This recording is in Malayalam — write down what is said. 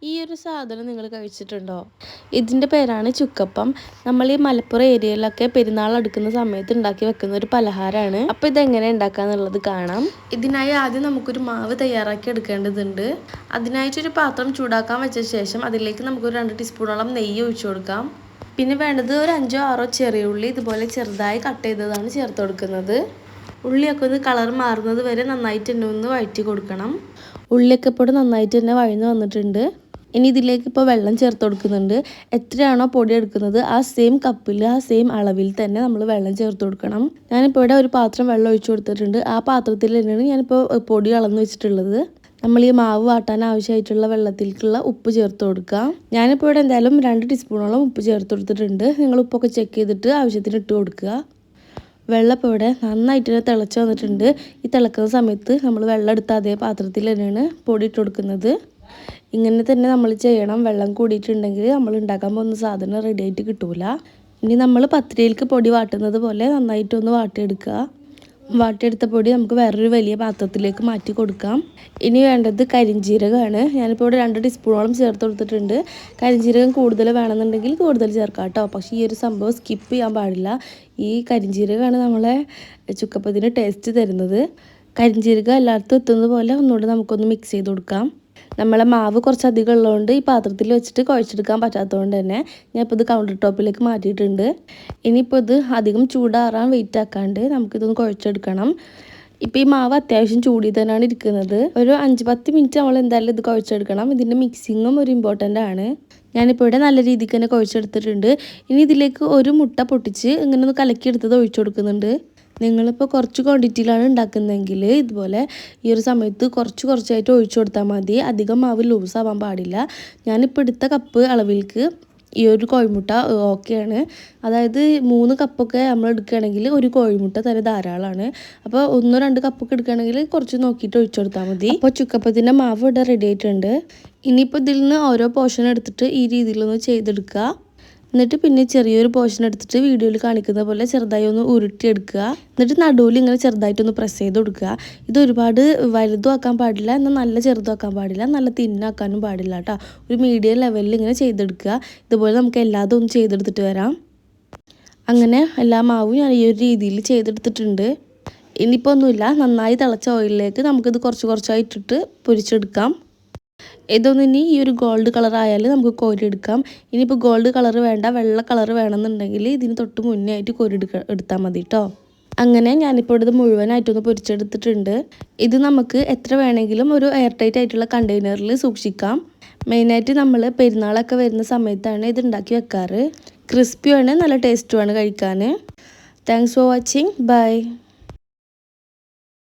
ഈ ഒരു സാധനം നിങ്ങൾ കഴിച്ചിട്ടുണ്ടോ? ഇതിൻ്റെ പേരാണ് ചുക്കപ്പം. നമ്മൾ ഈ മലപ്പുറം ഏരിയയിലൊക്കെ പെരുന്നാൾ അടുക്കുന്ന സമയത്ത് ഉണ്ടാക്കി വെക്കുന്ന ഒരു പലഹാരമാണ്. അപ്പോൾ ഇതെങ്ങനെ ഉണ്ടാക്കാന്നുള്ളത് കാണാം. ഇതിനായി ആദ്യം നമുക്കൊരു മാവ് തയ്യാറാക്കി എടുക്കേണ്ടതുണ്ട്. അതിനായിട്ടൊരു പാത്രം ചൂടാക്കാൻ വെച്ച ശേഷം അതിലേക്ക് നമുക്കൊരു 2 ടീസ്പൂണോളം നെയ്യ് ഒഴിച്ചു കൊടുക്കാം. പിന്നെ വേണ്ടത് ഒരു 5-6 ചെറിയ ഉള്ളി ഇതുപോലെ ചെറുതായി കട്ട് ചെയ്തതാണ് ചേർത്ത് കൊടുക്കുന്നത്. ഉള്ളിയൊക്കെ ഒന്ന് കളർ മാറുന്നത് വരെ നന്നായിട്ട് തന്നെ ഒന്ന് വഴറ്റി കൊടുക്കണം. ഉള്ളിയൊക്കെ ഇപ്പോൾ നന്നായിട്ട് തന്നെ വഴന്ന് വന്നിട്ടുണ്ട്. ഇനി ഇതിലേക്ക് ഇപ്പോൾ വെള്ളം ചേർത്ത് കൊടുക്കുന്നുണ്ട്. എത്രയാണോ പൊടി എടുക്കുന്നത് ആ സെയിം കപ്പിൽ ആ സെയിം അളവിൽ തന്നെ നമ്മൾ വെള്ളം ചേർത്ത് കൊടുക്കണം. ഞാനിപ്പോൾ ഇവിടെ ഒരു പാത്രം വെള്ളം ഒഴിച്ചു കൊടുത്തിട്ടുണ്ട്. ആ പാത്രത്തിൽ തന്നെയാണ് ഞാനിപ്പോൾ പൊടി അളന്ന് വെച്ചിട്ടുള്ളത്. നമ്മൾ ഈ മാവ് വാട്ടാൻ ആവശ്യമായിട്ടുള്ള വെള്ളത്തിലേക്കുള്ള ഉപ്പ് ചേർത്ത് കൊടുക്കാം. ഞാനിപ്പോൾ ഇവിടെ എന്തായാലും 2 ടീസ്പൂണോളം ഉപ്പ് ചേർത്ത് കൊടുത്തിട്ടുണ്ട്. നിങ്ങൾ ഉപ്പൊക്കെ ചെക്ക് ചെയ്തിട്ട് ആവശ്യത്തിന് ഇട്ട് കൊടുക്കുക. വെള്ളം ഇപ്പോൾ ഇവിടെ നന്നായിട്ട് തന്നെ തിളച്ച് വന്നിട്ടുണ്ട്. ഈ തിളക്കുന്ന സമയത്ത് നമ്മൾ വെള്ളം എടുത്ത അതേ പാത്രത്തിൽ തന്നെയാണ് പൊടി ഇട്ട് കൊടുക്കുന്നത്. ഇങ്ങനെ തന്നെ നമ്മൾ ചെയ്യണം. വെള്ളം കൂടിയിട്ടുണ്ടെങ്കിൽ നമ്മൾ ഉണ്ടാക്കാൻ പോകുന്ന സാധനം റെഡി ആയിട്ട് കിട്ടൂല. ഇനി നമ്മൾ പത്തിരിയിലേക്ക് പൊടി വാട്ടുന്നത് പോലെ നന്നായിട്ടൊന്ന് വാട്ടിയെടുക്കുക. വാട്ടിയെടുത്ത പൊടി നമുക്ക് വേറൊരു വലിയ പാത്രത്തിലേക്ക് മാറ്റി കൊടുക്കാം. ഇനി വേണ്ടത് കരിഞ്ജീരകമാണ്. ഞാനിപ്പോൾ ഇവിടെ 2 ടീസ്പൂണോളം ചേർത്ത് കൊടുത്തിട്ടുണ്ട്. കരിഞ്ജീരകം കൂടുതൽ വേണമെന്നുണ്ടെങ്കിൽ കൂടുതൽ ചേർക്കാം കേട്ടോ. പക്ഷേ ഈ ഒരു സംഭവം സ്കിപ്പ് ചെയ്യാൻ പാടില്ല. ഈ കരിഞ്ജീരകമാണ് നമ്മളെ ചുക്കപ്പത്തിന് ടേസ്റ്റ് തരുന്നത്. കരിഞ്ജീരകം എല്ലായിടത്തും എത്തുന്നത് പോലെ ഒന്നുകൂടെ നമുക്കൊന്ന് മിക്സ് ചെയ്ത് കൊടുക്കാം. നമ്മളെ മാവ് കുറച്ചധികം ഉള്ളതുകൊണ്ട് ഈ പാത്രത്തിൽ വെച്ചിട്ട് കുഴച്ചെടുക്കാൻ പറ്റാത്തതുകൊണ്ട് തന്നെ ഞാൻ ഇപ്പോൾ ഇത് കൗണ്ടർ ടോപ്പിലേക്ക് മാറ്റിയിട്ടുണ്ട്. ഇനിയിപ്പോൾ ഇത് അധികം ചൂടാറാൻ വെയിറ്റ് ആക്കാണ്ട് നമുക്കിതൊന്ന് കുഴച്ചെടുക്കണം. ഇപ്പോൾ ഈ മാവ് അത്യാവശ്യം ചൂടിൽ തന്നെയാണ് ഇരിക്കുന്നത്. ഒരു 5-10 മിനിറ്റ് നമ്മൾ എന്തായാലും ഇത് കുഴച്ചെടുക്കണം. ഇതിൻ്റെ മിക്സിങ്ങും ഒരു ഇമ്പോർട്ടൻ്റ് ആണ്. ഞാനിപ്പോൾ ഇവിടെ നല്ല രീതിക്ക് തന്നെ കുഴച്ചെടുത്തിട്ടുണ്ട്. ഇനി ഇതിലേക്ക് ഒരു മുട്ട പൊട്ടിച്ച് ഇങ്ങനെ ഒന്ന് കലക്കിയെടുത്തത് ഒഴിച്ചു കൊടുക്കുന്നുണ്ട്. നിങ്ങളിപ്പോൾ കുറച്ച് ക്വാണ്ടിറ്റിയിലാണ് ഉണ്ടാക്കുന്നതെങ്കിൽ ഇതുപോലെ ഈ ഒരു സമയത്ത് കുറച്ചായിട്ട് ഒഴിച്ചു കൊടുത്താൽ മതി. അധികം മാവ് ലൂസാവാൻ പാടില്ല. ഞാനിപ്പോൾ എടുത്ത കപ്പ് അളവിലേക്ക് ഈ ഒരു കോഴിമുട്ട ഓക്കെയാണ്. അതായത് 3 കപ്പൊക്കെ നമ്മൾ എടുക്കുകയാണെങ്കിൽ ഒരു കോഴിമുട്ട തന്നെ ധാരാളമാണ്. അപ്പോൾ 1-2 കപ്പൊക്കെ എടുക്കുകയാണെങ്കിൽ കുറച്ച് നോക്കിയിട്ട് ഒഴിച്ചു കൊടുത്താൽ മതി. അപ്പോൾ ചുക്കപ്പത്തിൻ്റെ മാവ് ഇവിടെ റെഡി ആയിട്ടുണ്ട്. ഇനിയിപ്പോൾ ഇതിൽ നിന്ന് ഓരോ പോർഷൻ എടുത്തിട്ട് ഈ രീതിയിലൊന്ന് ചെയ്തെടുക്കുക. എന്നിട്ട് പിന്നെ ചെറിയൊരു പോർഷൻ എടുത്തിട്ട് വീഡിയോയിൽ കാണിക്കുന്ന പോലെ ചെറുതായി ഒന്ന് ഉരുട്ടിയെടുക്കുക. എന്നിട്ട് നടുവിൽ ഇങ്ങനെ ചെറുതായിട്ടൊന്ന് പ്രസ് ചെയ്ത് കൊടുക്കുക. ഇത് ഒരുപാട് വലുതും ആക്കാൻ പാടില്ല, എന്നാൽ നല്ല ചെറുതും ആക്കാൻ പാടില്ല, നല്ല തിന്നാക്കാനും പാടില്ല കേട്ടോ. ഒരു മീഡിയം ലെവലിൽ ഇങ്ങനെ ചെയ്തെടുക്കുക. ഇതുപോലെ നമുക്ക് എല്ലാതും ഒന്ന് ചെയ്തെടുത്തിട്ട് വരാം. അങ്ങനെ എല്ലാ മാവും ഞാൻ ഈ ഒരു രീതിയിൽ ചെയ്തെടുത്തിട്ടുണ്ട്. ഇനിയിപ്പോൾ ഒന്നുമില്ല, നന്നായി തിളച്ച ഓയിലിലേക്ക് നമുക്കിത് കുറച്ചായിട്ടിട്ട് പൊരിച്ചെടുക്കാം. ഇതൊന്നും ഇനി ഈ ഒരു ഗോൾഡ് കളർ ആയാലും നമുക്ക് കോരിയെടുക്കാം. ഇനിയിപ്പോൾ ഗോൾഡ് കളർ വേണ്ട, വെള്ള കളർ വേണമെന്നുണ്ടെങ്കിൽ ഇതിന് തൊട്ട് മുന്നേ ആയിട്ട് എടുത്താൽ മതി കേട്ടോ. അങ്ങനെ ഞാനിപ്പോൾ ഇത് മുഴുവനായിട്ടൊന്ന് പൊരിച്ചെടുത്തിട്ടുണ്ട്. ഇത് നമുക്ക് എത്ര വേണമെങ്കിലും ഒരു എയർ ടൈറ്റ് ആയിട്ടുള്ള കണ്ടെയ്നറിൽ സൂക്ഷിക്കാം. മെയിനായിട്ട് നമ്മൾ പെരുന്നാളൊക്കെ വരുന്ന സമയത്താണ് ഇത് ഉണ്ടാക്കി വെക്കാറ്. ക്രിസ്പിയാണ്, നല്ല ടേസ്റ്റുമാണ് കഴിക്കാൻ. Thanks for watching. ബൈ.